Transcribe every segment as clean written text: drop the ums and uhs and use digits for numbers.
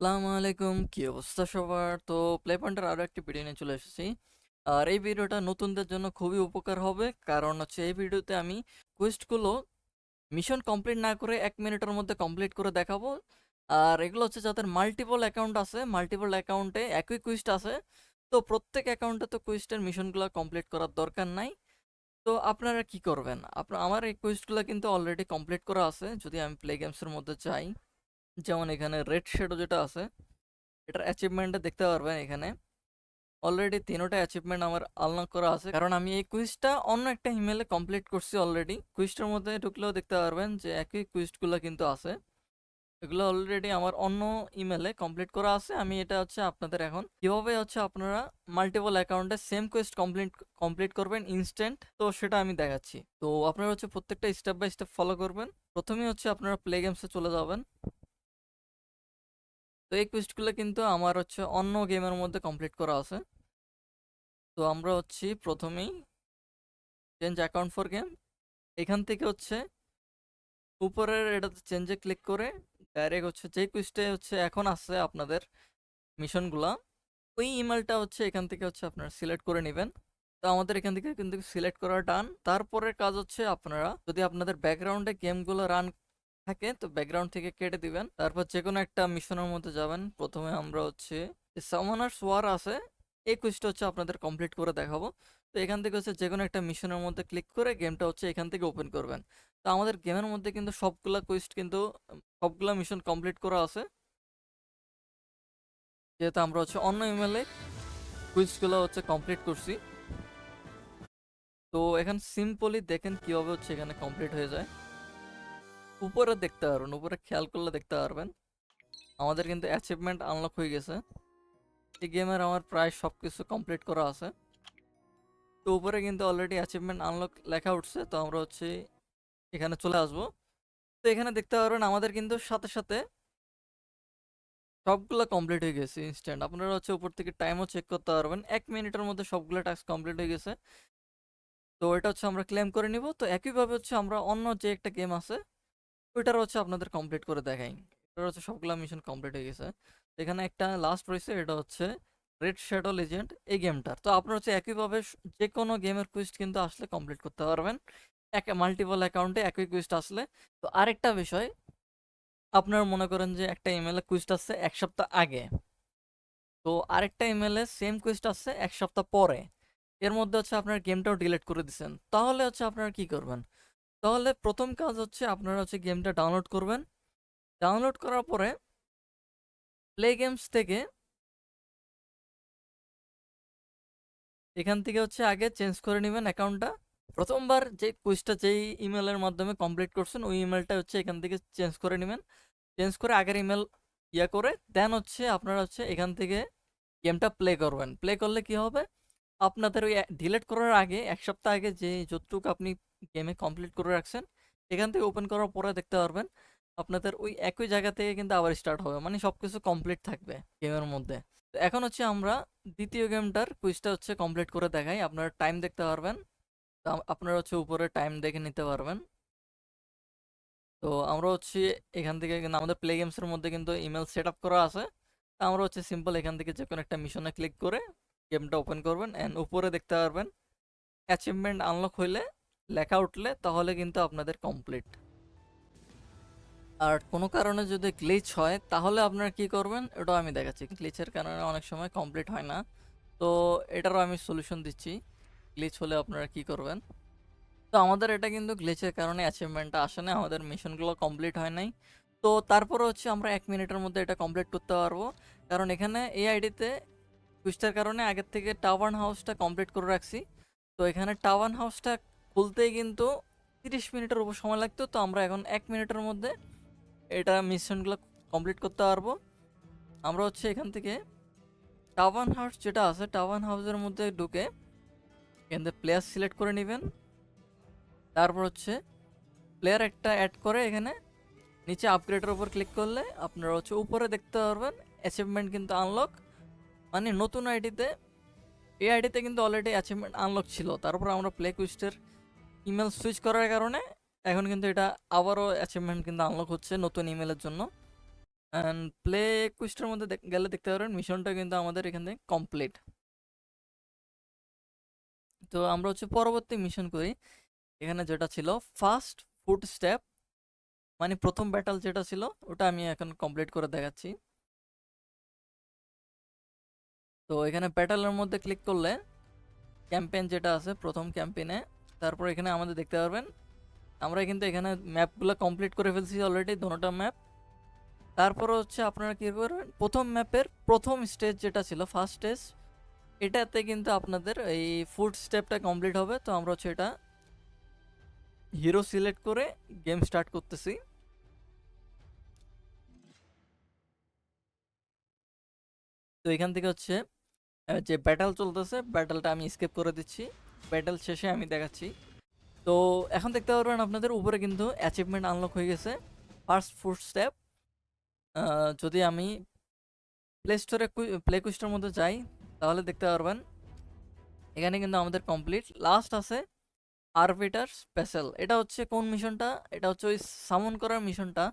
আসসালামু আলাইকুম, কি অবস্থা সবার? তো প্লে পয়েন্টের আরো একটি ভিডিও নিয়ে চলে এসেছি। আর এই ভিডিওটা নতুনদের জন্য খুবই উপকার হবে, কারণ হচ্ছে এই ভিডিওতে আমি কুইস্টগুলো মিশন কমপ্লিট না করে 1 মিনিটের মধ্যে কমপ্লিট করে দেখাবো। আর এগুলো হচ্ছে যাদের মাল্টিপল অ্যাকাউন্ট আছে, মাল্টিপল অ্যাকাউন্টে একই কুইস্ট আছে, তো প্রত্যেক অ্যাকাউন্টে তো কুইস্টের মিশনগুলো কমপ্লিট করার দরকার নাই। তো আপনারা কি করবেন? আমার এই কুইস্টগুলো কিন্তু অলরেডি কমপ্লিট করা আছে। যদি আমি প্লে গেমসের মধ্যে যাই, যেমন এখানে রেড শেডো যেটা আছে, এটার অ্যাচিভমেন্টটা দেখতে পারবেন এখানে। অলরেডি তিনোটা অ্যাচিভমেন্ট আমার আনলক করা আছে, কারণ আমি এই কুইজটা অন্য একটা ইমেলে কমপ্লিট করছি অলরেডি। কুইজটার মধ্যে ঢুকলেও দেখতে পারবেন যে একই কুইজগুলো কিন্তু আছে। এগুলো অলরেডি আমার অন্য ইমেলে কমপ্লিট করা আছে। আমি এটা হচ্ছে আপনাদের এখন কিভাবে হচ্ছে আপনারা মাল্টিপল অ্যাকাউন্টে সেম কুইস্ট কমপ্লিট কমপ্লিট করবেন ইনস্ট্যান্ট, তো সেটা আমি দেখাচ্ছি। তো আপনারা হচ্ছে প্রত্যেকটা স্টেপ বাই স্টেপ ফলো করবেন। প্রথমেই হচ্ছে আপনারা প্লে গেমসে চলে যাবেন। তো এই কুইস্টগুলো কিন্তু আমার হচ্ছে অন্য গেমের মধ্যে কমপ্লিট করা আছে। তো আমরা হচ্ছি প্রথমেই চেঞ্জ অ্যাকাউন্ট ফর গেম, এখান থেকে হচ্ছে উপরের এটাতে চেঞ্জে ক্লিক করে ডাইরেক্ট হচ্ছে যে কুইজটা হচ্ছে এখন আছে আপনাদের মিশনগুলা, ওই ইমেলটা হচ্ছে এখান থেকে হচ্ছে আপনারা সিলেক্ট করে নেবেন। তো আমাদের এখান থেকে কিন্তু সিলেক্ট করা ডান। তারপরের কাজ হচ্ছে আপনারা যদি আপনাদের ব্যাকগ্রাউন্ডে গেমগুলো রান থাকে তো ব্যাকগ্রাউন্ড থেকে কেটে দিবেন। তারপর যে কোনো একটা মিশনের মধ্যে যাবেন। প্রথমে আমরা হচ্ছে সামনার্স ওয়ার আছে, এই কুইজটা হচ্ছে আপনাদের কমপ্লিট করে দেখাবো। তো এখান থেকে হচ্ছে যে কোনো একটা মিশনের মধ্যে ক্লিক করে গেমটা হচ্ছে এখান থেকে ওপেন করবেন। তো আমাদের গেমের মধ্যে কিন্তু সবগুলা কুইজ কিন্তু সবগুলা মিশন কমপ্লিট করা আছে, যেহেতু আমরা হচ্ছে অন্য ইমেলে কুইজগুলো হচ্ছে কমপ্লিট করছি। তো এখন সিম্পলি দেখেন কিভাবে হচ্ছে এখানে কমপ্লিট হয়ে যায়। উপরে দেখতে পারবেন, উপরে খেয়াল করলে দেখতে পারবেন আমাদের কিন্তু অ্যাচিভমেন্ট আনলক হয়ে গেছে। এই গেমের আমার প্রায় সব কিছু কমপ্লিট করা আছে। তো উপরে কিন্তু অলরেডি অ্যাচিভমেন্ট আনলক লেখা উঠছে। তো আমরা হচ্ছে এখানে চলে আসবো। তো এখানে দেখতে পারবেন আমাদের কিন্তু সাথে সাথে সবগুলো কমপ্লিট হয়ে গেছে ইনস্ট্যান্ট। আপনারা হচ্ছে উপর থেকে টাইমও চেক করতে পারবেন, 1 মিনিটের মধ্যে সবগুলো টাস্ক কমপ্লিট হয়ে গেছে। তো এটা হচ্ছে আমরা ক্লেম করে নিব। তো একইভাবে হচ্ছে আমরা অন্য যে একটা গেম আছে ওইটার হচ্ছে আপনাদের কমপ্লিট করে দেখাই। এটা হচ্ছে সবগুলো মিশন কমপ্লিট হয়ে গেছে। এখানে একটা লাস্ট রয়েছে, এটা হচ্ছে রেড শ্যাডো লেজেন্ড এই গেমটার। তো আপনারা হচ্ছে একইভাবে যে কোনো গেমের কুইস্ট কিন্তু আসলে কমপ্লিট করতে পারবেন এক মাল্টিপল অ্যাকাউন্টে একই কুইস্ট আসলে। তো আরেকটা বিষয়, আপনারা মনে করেন যে একটা ইমেলে কুইস্ট আসছে 1 সপ্তাহ আগে, তো আরেকটা ইমেলে সেম কুইস্ট আসছে 1 সপ্তাহ পরে, এর মধ্যে হচ্ছে আপনার গেমটাও ডিলিট করে দিচ্ছেন, তাহলে হচ্ছে আপনারা কি করবেন? তাহলে প্রথম কাজ হচ্ছে আপনারা হচ্ছে গেমটা ডাউনলোড করবেন। ডাউনলোড করার পরে প্লে গেমস থেকে এখান থেকে হচ্ছে আগে চেঞ্জ করে নেবেন অ্যাকাউন্টটা। প্রথমবার যে কুইজটা যেই ইমেলের মাধ্যমে কমপ্লিট করছেন ওই ইমেলটা হচ্ছে এখান থেকে চেঞ্জ করে নেবেন। চেঞ্জ করে আগের ইমেল করে দেন হচ্ছে আপনারা হচ্ছে এখান থেকে গেমটা প্লে করবেন। প্লে করলে কি হবে, আপনাদের ওই ডিলিট করার আগে 1 সপ্তাহ আগে যে যতটুকু আপনি গেমে কমপ্লিট করে রাখছেন এখান থেকে ওপেন করার পরে দেখতে পারবেন আপনাদের ওই একই জায়গা থেকে কিন্তু আবার স্টার্ট হবে, মানে সবকিছু কমপ্লিট থাকবে গেমের মধ্যে। তো এখন হচ্ছে আমরা দ্বিতীয় গেমটার কুইজটা হচ্ছে কমপ্লিট করে দেখাই। আপনারা টাইম দেখতে পারবেন। তো আপনারা হচ্ছে উপরে টাইম দেখে নিতে পারবেন। তো আমরা হচ্ছে এখান থেকে কিন্তু আমাদের প্লে গেমসের মধ্যে কিন্তু ইমেল সেট আপ করা আছে। তো আমরা হচ্ছে সিম্পল এখান থেকে যে কোনো একটা মিশনে ক্লিক করে গেমটা ওপেন করবেন অ্যান্ড উপরে দেখতে পারবেন অ্যাচিভমেন্ট আনলক হইলে লেখা উঠলে তাহলে কিন্তু আপনাদের কমপ্লিট। আর কোনো কারণে যদি গ্লিচ হয় তাহলে আপনারা কি করবেন এটাও আমি দেখাচ্ছি। গ্লিচের কারণে অনেক সময় কমপ্লিট হয় না, তো এটারও আমি সলিউশন দিচ্ছি গ্লিচ হলে আপনারা কি করবেন। তো আমাদের এটা কিন্তু গ্লিচের কারণে অ্যাচিভমেন্টটা আসে না, আমাদের মিশনগুলো কমপ্লিট হয় নাই। তো তারপরে হচ্ছে আমরা 1 মিনিটের মধ্যে এটা কমপ্লিট করতে পারবো, কারণ এখানে এই আইডিতে কুইজটার কারণে আগের থেকে টাওয়ার হাউসটা কমপ্লিট করে রাখছি। তো এখানে টাওয়ার হাউসটা খুলতেই কিন্তু 30 মিনিটের উপর সময় লাগতো। তো আমরা এখন 1 মিনিটের মধ্যে এটা মিশনগুলো কমপ্লিট করতে পারবো। আমরা হচ্ছে এখান থেকে টাওয়ার হাউস যেটা আছে টাওয়ার হাউসের মধ্যে ঢুকে এখান থেকে প্লেয়ার সিলেক্ট করে নেবেন। তারপর হচ্ছে প্লেয়ার একটা অ্যাড করে এখানে নিচে আপগ্রেডের উপর ক্লিক করলে আপনারা হচ্ছে উপরে দেখতে পারবেন অ্যাচিভমেন্ট কিন্তু আনলক, মানে নতুন আইডিতে এই আইডিতে কিন্তু অলরেডি অ্যাচিভমেন্ট আনলক ছিল। তারপর আমরা প্লে কুইস্টের ইমেল সুইচ করার কারণে এখন কিন্তু এটা আবারও অ্যাচিভমেন্ট কিন্তু আনলক হচ্ছে নতুন ইমেলের জন্য। অ্যান্ড প্লে কুইস্টের মধ্যে গেলে দেখতে পারেন মিশনটা কিন্তু আমাদের এখানে কমপ্লিট। তো আমরা হচ্ছে পরবর্তী মিশন করি। এখানে যেটা ছিল ফার্স্ট ফুট স্টেপ, মানে প্রথম ব্যাটাল যেটা ছিল ওটা আমি এখন কমপ্লিট করে দেখাচ্ছি। তো এখানে ব্যাটালের মধ্যে ক্লিক করলে ক্যাম্পেইন যেটা আছে প্রথম ক্যাম্পেইনে, তারপর এখানে আমাদের দেখতে পারবেন আমরা কিন্তু এখানে ম্যাপগুলো কমপ্লিট করে ফেলছি অলরেডি দোনোটা ম্যাপ। তারপর হচ্ছে আপনারা কী করবেন, প্রথম ম্যাপের প্রথম স্টেজ যেটা ছিল ফার্স্ট স্টেজ, এটাতে কিন্তু আপনাদের এই ফুট স্টেপটা কমপ্লিট হবে। তো আমরা হচ্ছে এটা হিরো সিলেক্ট করে গেম স্টার্ট করতেছি। তো এখান থেকে হচ্ছে যে ব্যাটেল চলতেছে ব্যাটেলটা আমি স্কিপ করে দিচ্ছি, ব্যাটেল শেষে আমি দেখাচ্ছি। তো এখন দেখতে পারবেন আপনাদের উপরে কিন্তু অ্যাচিভমেন্ট আনলক হয়ে গেছে ফার্স্ট ফুট স্টেপ। যদি আমি প্লে স্টোরে প্লে কুইস্টের মধ্যে যাই তাহলে দেখতে পারবেন এখানে কিন্তু আমাদের কমপ্লিট। লাস্ট আছে আরবিটার স্পেশাল, এটা হচ্ছে কোন মিশনটা, এটা হচ্ছে ওই সামন করার মিশনটা,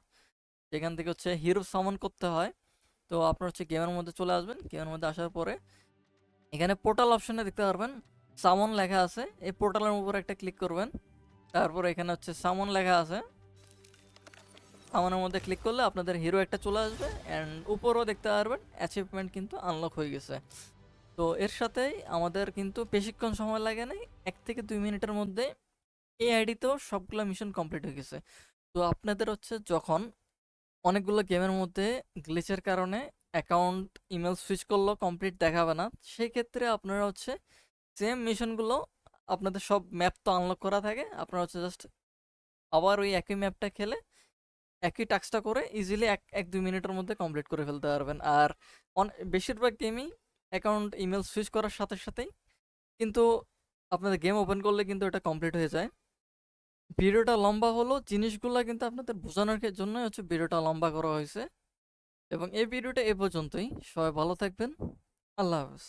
যেখান থেকে হচ্ছে হিরো সামন করতে হয়। তো আপনার হচ্ছে গেমের মধ্যে চলে আসবেন, গেমের মধ্যে আসার পরে এখানে পোর্টাল অপশনে দেখতে পারবেন সামন লেখা আছে, এই পোর্টালের উপর একটা ক্লিক করবেন। তারপর এখানে হচ্ছে সামন লেখা আছে, সামনের মধ্যে ক্লিক করলে আপনাদের হিরো একটা চলে আসবে অ্যান্ড উপরও দেখতে পারবেন অ্যাচিভমেন্ট কিন্তু আনলক হয়ে গেছে। তো এর সাথেই আমাদের কিন্তু বেশিক্ষণ সময় লাগে নাই, 1 থেকে 2 মিনিটের মধ্যে এই আইডিতেও সবগুলো মিশন কমপ্লিট হয়ে গেছে। তো আপনাদের হচ্ছে যখন অনেকগুলো গেমের মধ্যে গ্লিচের কারণে অ্যাকাউন্ট ইমেল সুইচ করলেও কমপ্লিট দেখাবে না, সেই ক্ষেত্রে আপনারা হচ্ছে সেম মিশনগুলো আপনাদের সব ম্যাপ তো আনলক করা থাকে, আপনারা হচ্ছে জাস্ট আবার ওই একই ম্যাপটা খেলে একই টাস্কটা করে ইজিলি 1-2 মিনিটের মধ্যে কমপ্লিট করে ফেলতে পারবেন। আর বেশিরভাগ গেমই অ্যাকাউন্ট ইমেল সুইচ করার সাথে সাথেই কিন্তু আপনাদের গেম ওপেন করলে কিন্তু এটা কমপ্লিট হয়ে যায়। ভিডিওটা লম্বা হলো জিনিসগুলো কিন্তু আপনাদের বোঝানোর জন্যই হচ্ছে ভিডিওটা লম্বা করা হয়েছে। এবং এই ভিডিওটা এ পর্যন্তই, সবাই ভালো থাকবেন, আল্লাহ হাফেজ।